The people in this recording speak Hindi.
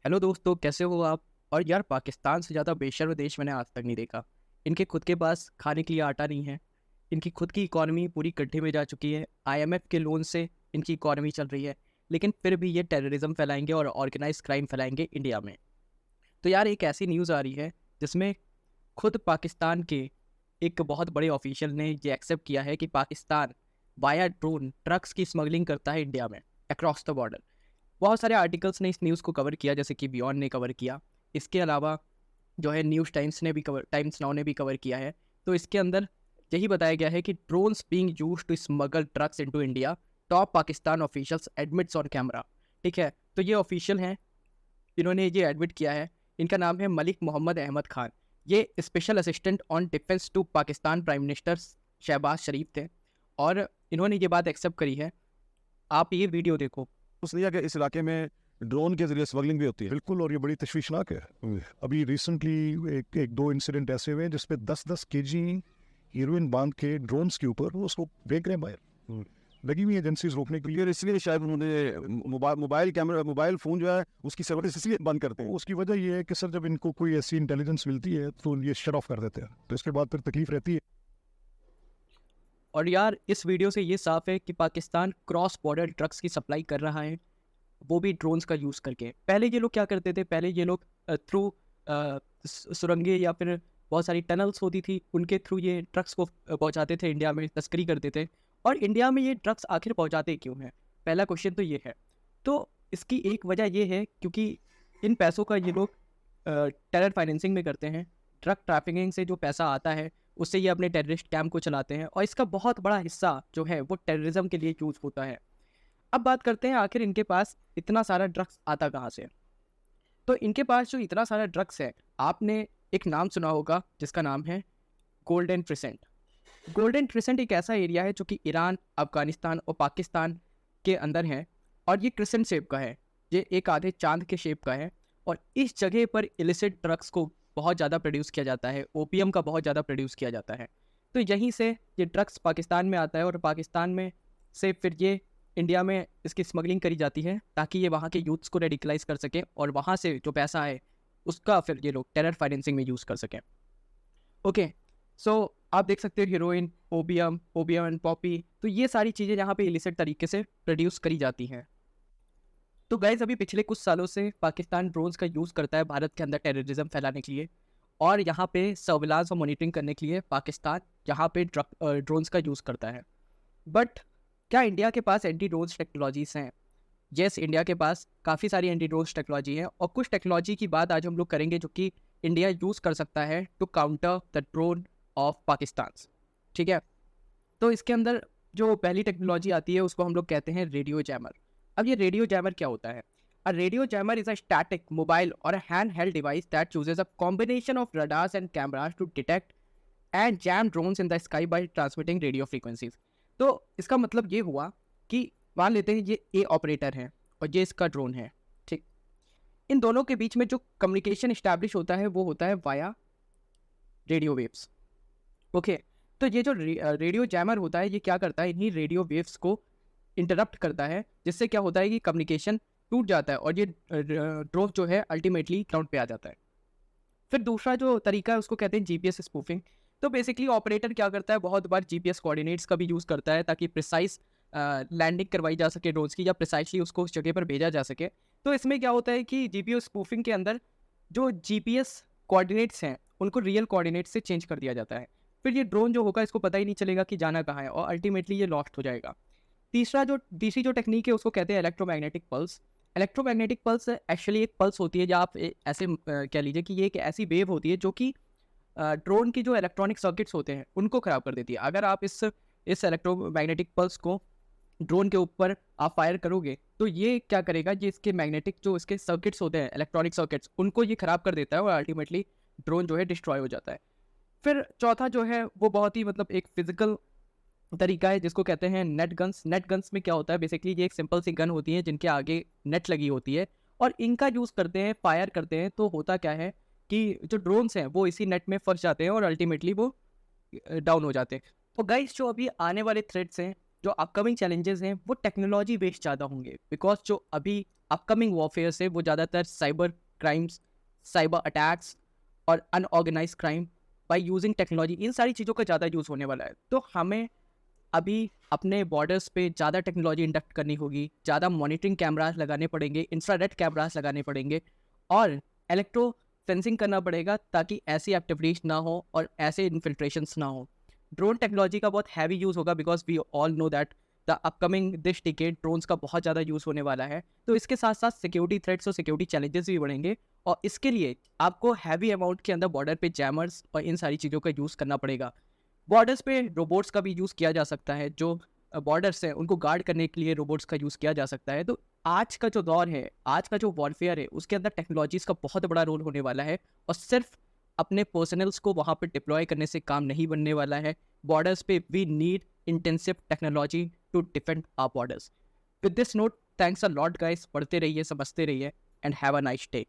हेलो दोस्तों, कैसे हो आप। और यार, पाकिस्तान से ज़्यादा बेशर्म देश मैंने आज तक नहीं देखा। इनके खुद के पास खाने के लिए आटा नहीं है। इनकी खुद की इकॉनमी पूरी गड्ढे में जा चुकी है। आईएमएफ के लोन से इनकी इकॉनमी चल रही है, लेकिन फिर भी ये टेररिज्म फैलाएंगे और ऑर्गेनाइज क्राइम फैलाएंगे इंडिया में। तो यार, एक ऐसी न्यूज़ आ रही है जिसमें खुद पाकिस्तान के एक बहुत बड़े ऑफिशियल ने ये एक्सेप्ट किया है कि पाकिस्तान वाया ड्रोन ड्रग्स की स्मगलिंग करता है इंडिया में, अक्रॉस द बॉर्डर। बहुत सारे आर्टिकल्स ने इस न्यूज़ को कवर किया, जैसे कि बियॉन्ड ने कवर किया। इसके अलावा जो है न्यूज़ टाइम्स ने भी कवर, टाइम्स नाउ ने भी कवर किया है। तो इसके अंदर यही बताया गया है कि drones being used to smuggle drugs into India, top Pakistan officials admits on camera. ठीक है, तो ये ऑफिशियल हैं, इन्होंने ये एडमिट किया है। इनका नाम है मलिक मोहम्मद अहमद खान। ये special assistant on defence to Pakistan prime minister Shehbaz Sharif थे, और इन्होंने ये बात एक्सेप्ट करी है। आप ये वीडियो देखो। उसने कि इस इलाके में ड्रोन के जरिए स्मगलिंग भी होती है। बिल्कुल, और ये बड़ी तशवीशनाक है। अभी रिसेंटली एक दो इंसिडेंट ऐसे हुए जिसपे 10-10 केजी हीरोइन बांध के ड्रोन्स के ऊपर वो उसको फेंक रहे हैं बाहर। लगी हुई एजेंसीज रोकने के लिए, इसलिए शायद उन्होंने मोबाइल कैमरा, मोबाइल फ़ोन जो है उसकी सर्विस इसलिए बंद करते हैं। उसकी वजह ये है कि सर, जब इनको कोई ऐसी इंटेलिजेंस मिलती है तो ये शट ऑफ कर देते हैं, तो इसके बाद फिर तकलीफ रहती है। और यार, इस वीडियो से ये साफ है कि पाकिस्तान क्रॉस बॉर्डर ड्रग्स की सप्लाई कर रहा है, वो भी ड्रोन्स का यूज़ करके। पहले ये लोग क्या करते थे, पहले ये लोग थ्रू सुरंगें या फिर बहुत सारी टनल्स होती थी, उनके थ्रू ये ड्रग्स को पहुंचाते थे, इंडिया में तस्करी करते थे। और इंडिया में ये ड्रग्स आखिर पहुंचाते क्यों हैं, पहला क्वेश्चन तो ये है। तो इसकी एक वजह ये है क्योंकि इन पैसों का ये लोग टेरर फाइनेंसिंग में करते हैं। ड्रग ट्रैफिकिंग से जो पैसा आता है उससे ये अपने टेररिस्ट कैंप को चलाते हैं, और इसका बहुत बड़ा हिस्सा जो है वो टेररिज्म के लिए यूज़ होता है। अब बात करते हैं, आखिर इनके पास इतना सारा ड्रग्स आता कहाँ से। तो इनके पास जो इतना सारा ड्रग्स है, आपने एक नाम सुना होगा जिसका नाम है गोल्डन क्रिसेंट। गोल्डन क्रिसेंट एक ऐसा एरिया है जो कि ईरान, अफगानिस्तान और पाकिस्तान के अंदर है, और ये क्रिसेंट शेप का है। ये एक आधे चांद के शेप का है, और इस जगह पर इलिसिट ड्रग्स को बहुत ज़्यादा प्रोड्यूस किया जाता है, ओपीएम का बहुत ज़्यादा प्रोड्यूस किया जाता है। तो यहीं से ये ड्रग्स पाकिस्तान में आता है, और पाकिस्तान में से फिर ये इंडिया में इसकी स्मगलिंग करी जाती है, ताकि ये वहाँ के यूथ्स को रेडिकलाइज कर सकें, और वहाँ से जो पैसा है उसका फिर ये लोग टेरर फाइनेंसिंग में यूज़ कर सकें। ओके, सो आप देख सकते हो हीरोइन, ओबियम एंड पॉपी, तो ये सारी चीज़ें यहाँ पे इलिसिट तरीके से प्रोड्यूस करी जाती हैं। तो गाइज, अभी पिछले कुछ सालों से पाकिस्तान ड्रोन्स का यूज़ करता है भारत के अंदर टेररिज्म फैलाने के लिए, और यहाँ पे सर्विलांस और मॉनिटरिंग करने के लिए पाकिस्तान यहाँ पे ड्रोन्स का यूज़ करता है। बट क्या इंडिया के पास एंटी ड्रोन्स टेक्नोलॉजीज हैं? यस, इंडिया के पास काफ़ी सारी एंटी ड्रोन्स टेक्नोलॉजी है, और कुछ टेक्नोलॉजी की बात आज हम लोग करेंगे जो कि इंडिया यूज़ कर सकता है to counter the drone of Pakistan. ठीक है, तो इसके अंदर जो पहली टेक्नोलॉजी आती है उसको हम लोग कहते हैं रेडियो जैमर। अब ये रेडियो जैमर क्या होता है? A radio jammer is a static mobile और hand held device that chooses a combination of radars and cameras to detect and jam drones in the sky by transmitting radio frequencies. तो इसका मतलब ये हुआ कि मान लेते हैं ये ए ऑपरेटर है और ये इसका ड्रोन है। ठीक, इन दोनों के बीच में जो कम्युनिकेशन इस्टेब्लिश होता है वो होता है वाया रेडियो वेव्स। ओके, तो ये जो रेडियो जैमर होता है ये क्या करता है, इन्हीं रेडियो वेव्स को इंटरप्ट करता है, जिससे क्या होता है कि कम्युनिकेशन टूट जाता है, और ये ड्रोन जो है अल्टीमेटली ग्राउंड पे आ जाता है। फिर दूसरा जो तरीका है उसको कहते हैं जीपीएस स्पूफिंग। तो बेसिकली ऑपरेटर क्या करता है, बहुत बार जीपीएस कोऑर्डिनेट्स का भी यूज़ करता है ताकि प्रिसाइज लैंडिंग करवाई जा सके ड्रोन्स की, या प्रिसाइसली उसको उस जगह पर भेजा जा सके। तो इसमें क्या होता है कि जीपीएस स्पूफिंग के अंदर जो जीपीएस कोऑर्डिनेट्स हैं उनको रियल कोऑर्डिनेट्स से चेंज कर दिया जाता है। फिर ये ड्रोन जो होगा इसको पता ही नहीं चलेगा कि जाना कहाँ है, और अल्टीमेटली ये लॉस्ट हो जाएगा। तीसरी जो टेक्निक है उसको कहते हैं electromagnetic pulse. Electromagnetic pulse actually एक पल्स होती है, जो आप ऐसे कह लीजिए कि ये एक ऐसी वेव होती है जो कि ड्रोन की जो इलेक्ट्रॉनिक सर्किट्स होते हैं उनको ख़राब कर देती है। अगर आप इस इलेक्ट्रोमैग्नेटिक पल्स को ड्रोन के ऊपर आप फायर करोगे तो ये क्या करेगा, ये इसके मैग्नेटिक जो इसके सर्किट्स होते हैं, इलेक्ट्रॉनिक सर्किट्स, उनको ये ख़राब कर देता है, और अल्टीमेटली ड्रोन जो है डिस्ट्रॉय हो जाता है। फिर चौथा जो है वो बहुत ही मतलब एक फिजिकल तरीका है जिसको कहते हैं नेट गन्स। नेट गन्स में क्या होता है, बेसिकली ये एक सिंपल सी गन होती है जिनके आगे नेट लगी होती है, और इनका यूज़ करते हैं, फायर करते हैं, तो होता क्या है कि जो ड्रोन्स हैं वो इसी नेट में फंस जाते हैं और अल्टीमेटली वो डाउन हो जाते हैं। तो गाइस, जो अभी आने वाले थ्रेट्स हैं, जो अपकमिंग चैलेंजेस हैं, वो टेक्नोलॉजी बेस्ड ज़्यादा होंगे, बिकॉज जो अभी अपकमिंग वॉरफेयर से वो ज़्यादातर साइबर क्राइम्स, साइबर अटैक्स और unorganised crime by using technology, इन सारी चीज़ों का ज़्यादा यूज़ होने वाला है। तो हमें अभी अपने बॉर्डर्स पे ज़्यादा टेक्नोलॉजी इंडक्ट करनी होगी, ज़्यादा मॉनिटरिंग कैमरास लगाने पड़ेंगे, इंफ्रारेड कैमरास लगाने पड़ेंगे और इलेक्ट्रो फेंसिंग करना पड़ेगा ताकि ऐसी एक्टिविटीज ना हो और ऐसे इन्फिल्ट्रेशंस ना हो। ड्रोन टेक्नोलॉजी का बहुत हैवी यूज़ होगा because we all know that the upcoming this decade drones का बहुत ज़्यादा यूज़ होने वाला है। तो इसके साथ साथ सिक्योरिटी थ्रेट्स और सिक्योरिटी चैलेंजेस भी बढ़ेंगे और इसके लिए आपको हैवी अमाउंट के अंदर बॉर्डर पे जैमर्स और इन सारी चीज़ों का यूज़ करना पड़ेगा। बॉर्डर्स पे रोबोट्स का भी यूज़ किया जा सकता है, जो बॉर्डर्स हैं उनको गार्ड करने के लिए रोबोट्स का यूज़ किया जा सकता है। तो आज का जो दौर है, आज का जो वॉरफेयर है, उसके अंदर टेक्नोलॉजीज़ का बहुत बड़ा रोल होने वाला है और सिर्फ अपने पर्सनल्स को वहाँ पे डिप्लॉय करने से काम नहीं बनने वाला है। बॉर्डर्स पे we need intensive technology to defend our borders. With this note, thanks a lot guys, पढ़ते रहिए, समझते रहिए and have a nice day.